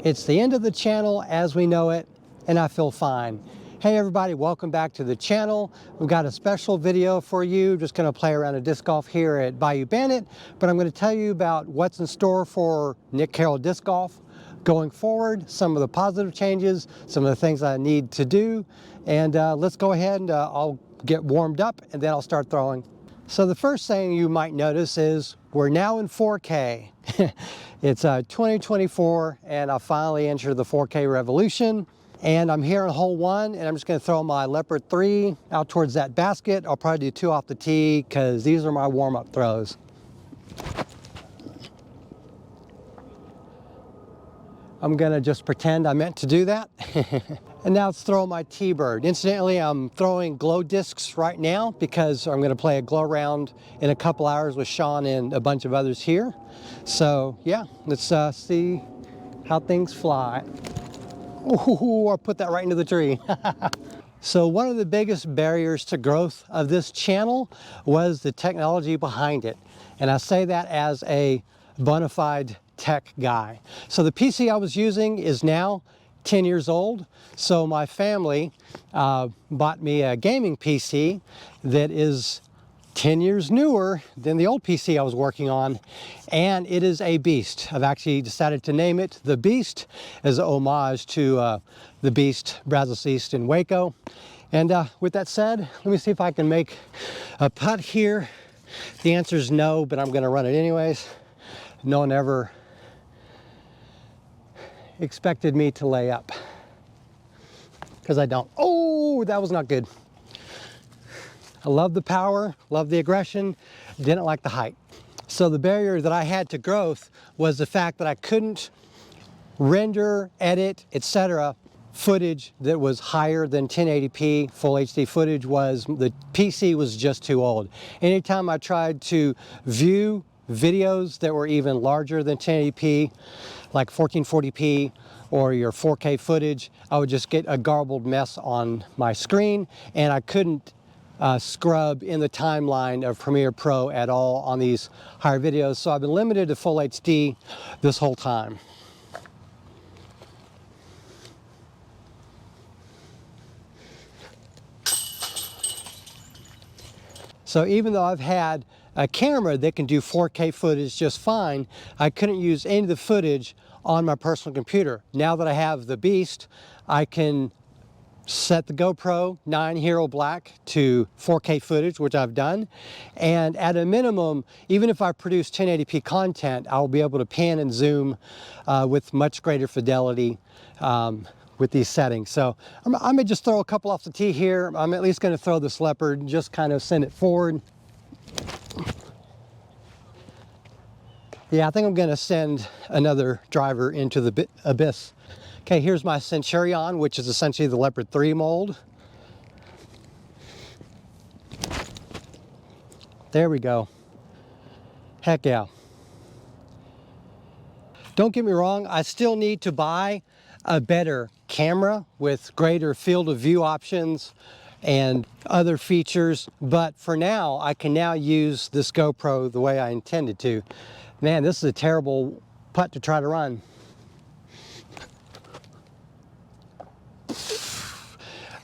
It's the end of the channel as we know it, and I feel fine. Hey everybody, welcome back to the channel. We've got a special video for you. Just going to play around a disc golf here at Bayou Bandit, but I'm going to tell you about what's in store for Carroll Disc Golf going forward, some of the positive changes, some of the things I need to do, and let's go ahead and I'll get warmed up and then I'll start throwing. So the first thing you might notice is we're now in 4K. It's 2024 and I finally entered the 4K revolution. And I'm here on hole 1 and I'm just going to throw my Leopard 3 out towards that basket. I'll probably do 2 off the tee because these are my warm-up throws. I'm going to just pretend I meant to do that. And now let's throw my T-bird. Incidentally, I'm throwing glow discs right now because I'm going to play a glow round in a couple hours with Sean and a bunch of others here. So yeah, let's see how things fly. Ooh, I put that right into the tree. So one of the biggest barriers to growth of this channel was the technology behind it. And I say that as a bona fide tech guy. So the PC I was using is now 10 years old. So my family bought me a gaming PC that is 10 years newer than the old PC I was working on, and it is a beast. I've actually decided to name it The Beast as an homage to the Beast, Brazos East in Waco. And with that said, let me see if I can make a putt here. The answer is no, but I'm going to run it anyways. No one ever expected me to lay up, because I don't. Oh, that was not good. I love the power, love the aggression, didn't like the height. So the barrier that I had to growth was the fact that I couldn't render, edit, etc. footage that was higher than 1080p full HD footage. The PC was just too old. Anytime I tried to view videos that were even larger than 1080p, like 1440p or your 4K footage, I would just get a garbled mess on my screen, and I couldn't scrub in the timeline of Premiere Pro at all on these higher videos. So I've been limited to full HD this whole time. So even though I've had a camera that can do 4K footage just fine, I couldn't use any of the footage on my personal computer. Now that I have the Beast, I can set the GoPro 9 Hero Black to 4K footage, which I've done, and at a minimum, even if I produce 1080p content, I'll be able to pan and zoom with much greater fidelity with these settings. So I may just throw a couple off the tee here. I'm at least going to throw this Leopard, just kind of send it forward. Yeah, I think I'm going to send another driver into the abyss. Okay, here's my Centurion, which is essentially the Leopard 3 mold. There we go. Heck yeah. Don't get me wrong, I still need to buy a better camera with greater field of view options and other features, but for now, I can now use this GoPro the way I intended to. Man, this is a terrible putt to try to run.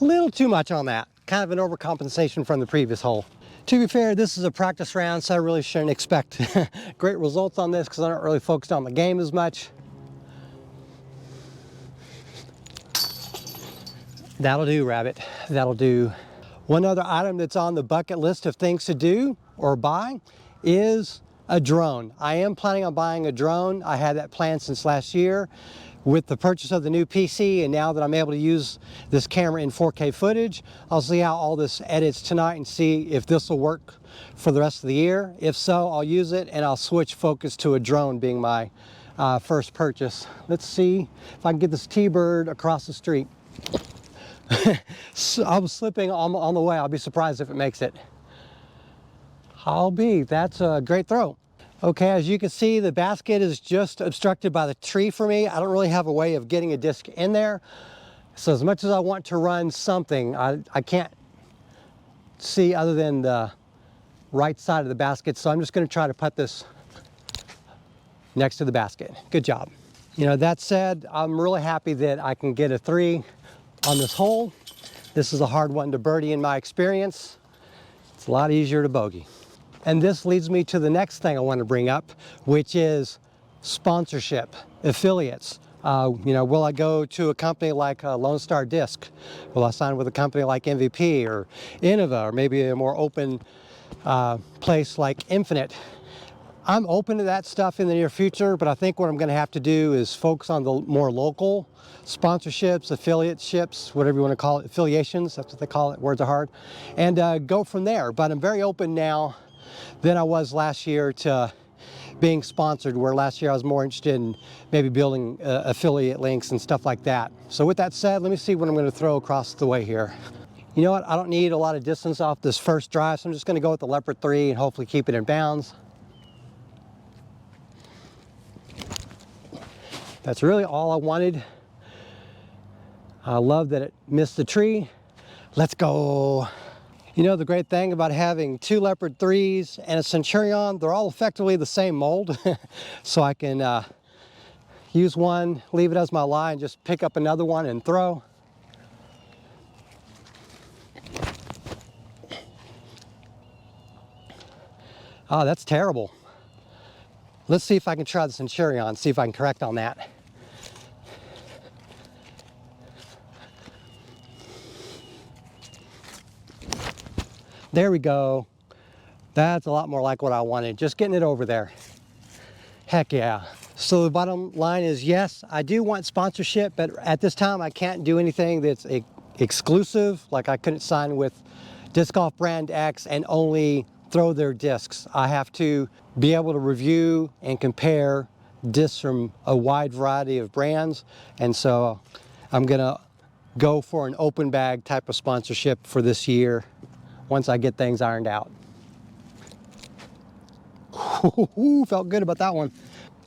A little too much on that. Kind of an overcompensation from the previous hole. To be fair, this is a practice round, so I really shouldn't expect great results on this because I'm not really focused on the game as much. That'll do, Rabbit. That'll do. One other item that's on the bucket list of things to do or buy is a drone. I am planning on buying a drone. I had that plan since last year. With the purchase of the new PC, and now that I'm able to use this camera in 4K footage, I'll see how all this edits tonight and see if this will work for the rest of the year. If so, I'll use it and I'll switch focus to a drone being my first purchase. Let's see if I can get this T-bird across the street. So I was slipping on the way. I'll be surprised if it makes it. That's a great throw. Okay, as you can see, the basket is just obstructed by the tree for me. I don't really have a way of getting a disc in there. So as much as I want to run something, I can't see other than the right side of the basket. So I'm just going to try to putt this next to the basket. Good job. You know, that said, I'm really happy that I can get a 3 on this hole. This is a hard one to birdie in my experience. It's a lot easier to bogey. And this leads me to the next thing I want to bring up, which is sponsorship, affiliates. You know, will I go to a company like Lone Star Disc? Will I sign with a company like MVP or Innova, or maybe a more open place like Infinite? I'm open to that stuff in the near future, but I think what I'm going to have to do is focus on the more local sponsorships, affiliateships, whatever you want to call it, affiliations, that's what they call it, words are hard, and go from there. But I'm very open now than I was last year to being sponsored, where last year I was more interested in maybe building affiliate links and stuff like that. So with that said, let me see what I'm going to throw across the way here. You know what, I don't need a lot of distance off this first drive, so I'm just going to go with the Leopard 3 and hopefully keep it in bounds. That's really all I wanted. I love that it missed the tree. Let's go. You know, the great thing about having 2 Leopard 3s and a Centurion, they're all effectively the same mold. So I can use one, leave it as my line, just pick up another one and throw. Oh, that's terrible. Let's see if I can try the Centurion, see if I can correct on that. There we go. That's a lot more like what I wanted, just getting it over there. Heck yeah. So the bottom line is, yes, I do want sponsorship, but at this time I can't do anything that's exclusive. Like I couldn't sign with Disc Golf Brand X and only throw their discs. I have to be able to review and compare discs from a wide variety of brands, and so I'm gonna go for an open bag type of sponsorship for this year once I get things ironed out. Ooh, felt good about that one.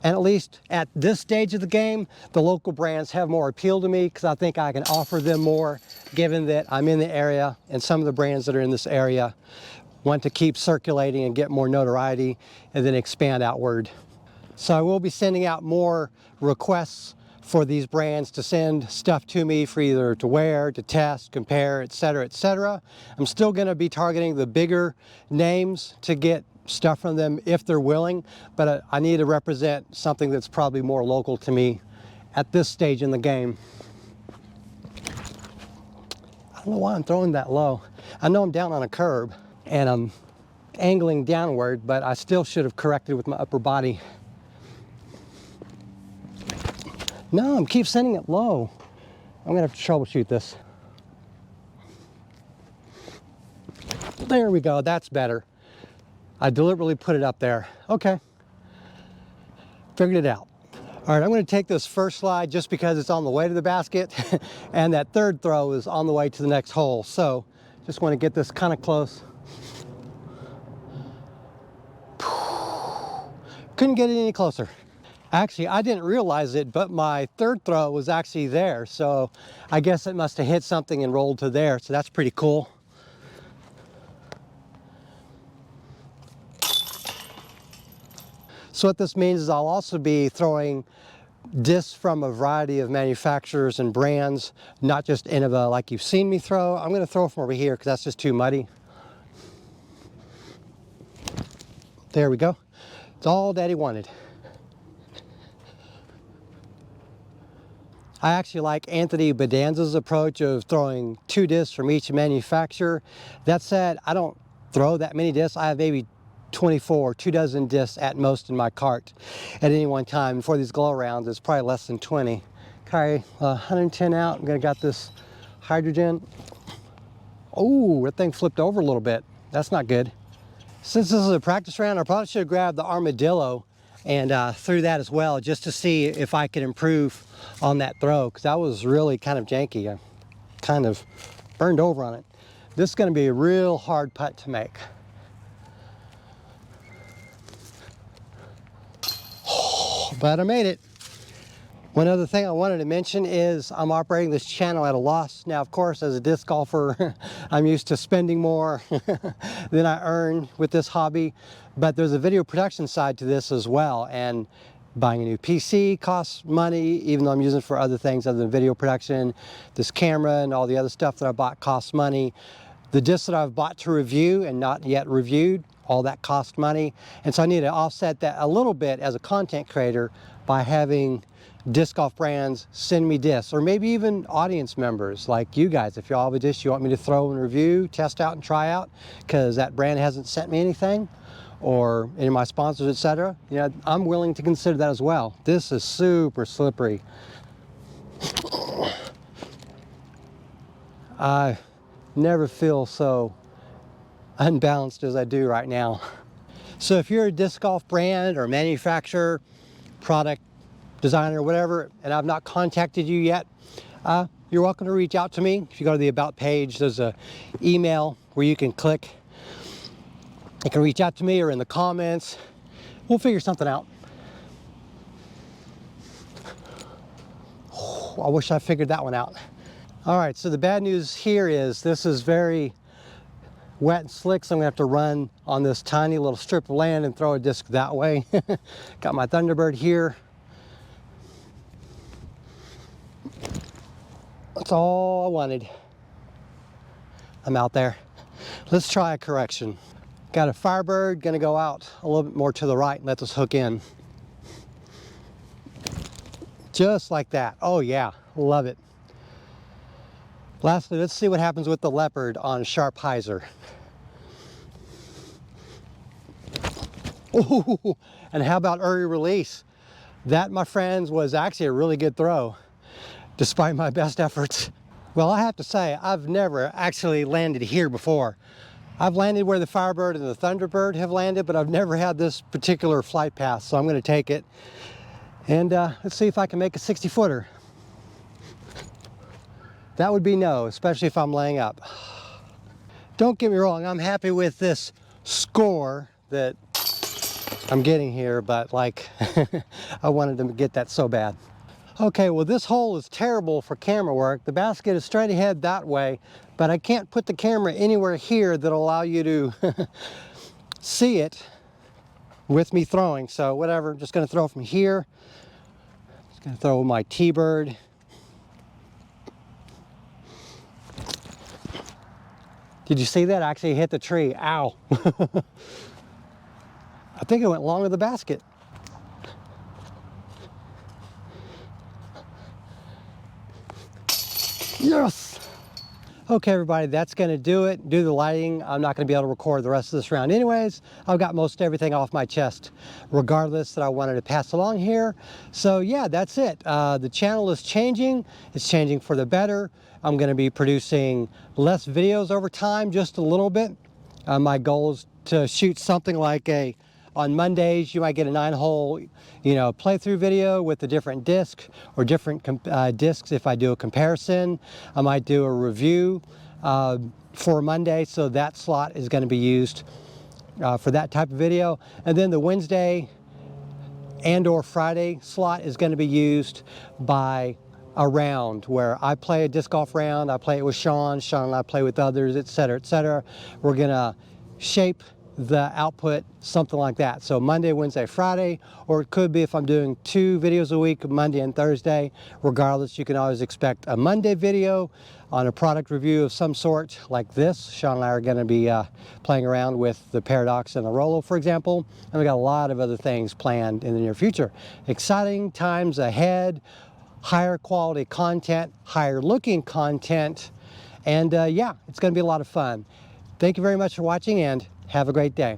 And at least at this stage of the game, the local brands have more appeal to me because I think I can offer them more, given that I'm in the area and some of the brands that are in this area want to keep circulating and get more notoriety and then expand outward. So I will be sending out more requests for these brands to send stuff to me for either to wear, to test, compare, etc., etc. I'm still going to be targeting the bigger names to get stuff from them if they're willing, but I need to represent something that's probably more local to me at this stage in the game. I don't know why I'm throwing that low. I know I'm down on a curb and I'm angling downward, but I still should have corrected with my upper body. No, I'm keep sending it low. I'm gonna have to troubleshoot this. There we go, that's better. I deliberately put it up there. Okay, figured it out. All right, I'm gonna take this first slide just because it's on the way to the basket and that third throw is on the way to the next hole. So just wanna get this kind of close. Couldn't get it any closer. Actually, I didn't realize it, but my third throw was actually there. So I guess it must have hit something and rolled to there. So that's pretty cool. So what this means is I'll also be throwing discs from a variety of manufacturers and brands, not just Innova like you've seen me throw. I'm gonna throw from over here because that's just too muddy. There we go. It's all Daddy wanted. I actually like Anthony Bedanza's approach of throwing 2 discs from each manufacturer. That said, I don't throw that many discs. I have maybe 24, 24 discs at most in my cart at any one time. For these glow rounds, it's probably less than 20. Okay, 110 out. I'm gonna got this hydrogen. Oh, that thing flipped over a little bit. That's not good. Since this is a practice round, I probably should have grabbed the armadillo and threw that as well, just to see if I could improve on that throw, because that was really kind of janky. I kind of burned over on it. This is going to be a real hard putt to make. But I made it. One other thing I wanted to mention is I'm operating this channel at a loss. Now, of course, as a disc golfer, I'm used to spending more than I earn with this hobby, but there's a video production side to this as well. And Buying a new PC costs money, even though I'm using it for other things other than video production. This camera and all the other stuff that I bought costs money. The discs that I've bought to review and not yet reviewed, all that cost money. And so I need to offset that a little bit as a content creator by having disc golf brands send me discs, or maybe even audience members like you guys. If y'all have a disc you want me to throw and review, test out and try out because that brand hasn't sent me anything, or any of my sponsors, etc., you know, I'm willing to consider that as well. This is super slippery. I never feel so unbalanced as I do right now. So if you're a disc golf brand or manufacturer, product designer, whatever, and I've not contacted you yet, you're welcome to reach out to me. If you go to the About page, there's an email where you can click. You can reach out to me or in the comments. We'll figure something out. I wish I figured that one out. All right, so the bad news here is this is very wet and slick, so I'm gonna have to run on this tiny little strip of land and throw a disc that way. Got my Thunderbird here. That's all I wanted. I'm out there. Let's try a correction. Got a Firebird, gonna go out a little bit more to the right and let this hook in. Just like that. Oh yeah, love it. Lastly, let's see what happens with the Leopard on sharp hyzer. Ooh, and how about early release? That, my friends, was actually a really good throw, despite my best efforts. Well, I have to say, I've never actually landed here before. I've landed where the Firebird and the Thunderbird have landed, but I've never had this particular flight path, so I'm going to take it. And let's see if I can make a 60-footer. That would be no, especially if I'm laying up. Don't get me wrong, I'm happy with this score that I'm getting here, but like, I wanted to get that so bad. Okay, well this hole is terrible for camera work. The basket is straight ahead that way, but I can't put the camera anywhere here that'll allow you to see it with me throwing. So whatever, I'm just gonna throw from here. Just gonna throw my T-Bird. Did you see that? I actually hit the tree. Ow. I think it went long of the basket. Yes! Okay, everybody, that's going to do it. Do the lighting. I'm not going to be able to record the rest of this round anyways. I've got most everything off my chest, regardless, that I wanted to pass along here. So yeah, that's it. The channel is changing. It's changing for the better. I'm going to be producing less videos over time, just a little bit. My goal is to shoot something like on Mondays, you might get a 9-hole, playthrough video with a different disc or different discs. If I do a comparison, I might do a review for Monday, so that slot is going to be used for that type of video. And then the Wednesday and or Friday slot is going to be used by a round where I play a disc golf round, I play it with Sean and I play with others, etc., etc. We're going to shape the output something like that. So Monday, Wednesday, Friday, or it could be if I'm doing 2 videos a week, Monday and Thursday. Regardless, you can always expect a Monday video on a product review of some sort like this. Sean and I are going to be playing around with the Paradox and the Rollo, for example. And we got a lot of other things planned in the near future. Exciting times ahead, higher quality content, higher looking content, and yeah, it's going to be a lot of fun. Thank you very much for watching, and have a great day.